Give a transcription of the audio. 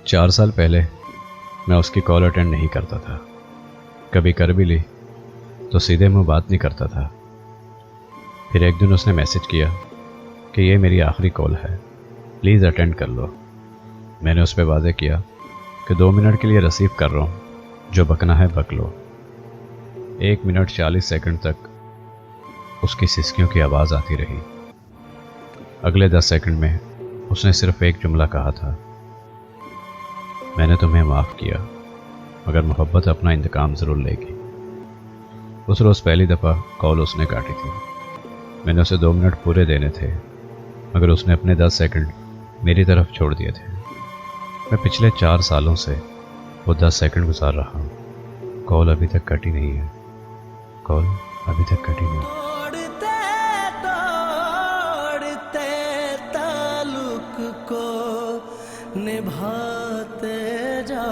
4 سال پہلے میں اس کی کال اٹینڈ نہیں کرتا تھا. کبھی کر بھی لی تو سیدھے منہ بات نہیں کرتا تھا. پھر ایک دن اس نے میسج کیا کہ یہ میری آخری کال ہے, پلیز اٹینڈ کر لو. میں نے اس پہ واضح کیا کہ 2 منٹ کے لیے ریسیو کر رہا ہوں, جو بکنا ہے بک لو. 1 منٹ 40 سیکنڈ تک اس کی سسکیوں کی آواز آتی رہی. اگلے 10 سیکنڈ میں اس نے صرف ایک جملہ کہا تھا, میں نے تمہیں معاف کیا مگر محبت اپنا انتقام ضرور لے گی. اس روز پہلی دفعہ کال اس نے کاٹی تھی. میں نے اسے 2 منٹ پورے دینے تھے مگر اس نے اپنے 10 سیکنڈ میری طرف چھوڑ دیے تھے. میں پچھلے 4 سالوں سے وہ 10 سیکنڈ گزار رہا ہوں. کال ابھی تک کٹی نہیں ہے. کال ابھی تک کٹی نہیں ہے. توڑتے توڑتے تعلق کو نبھاتے جا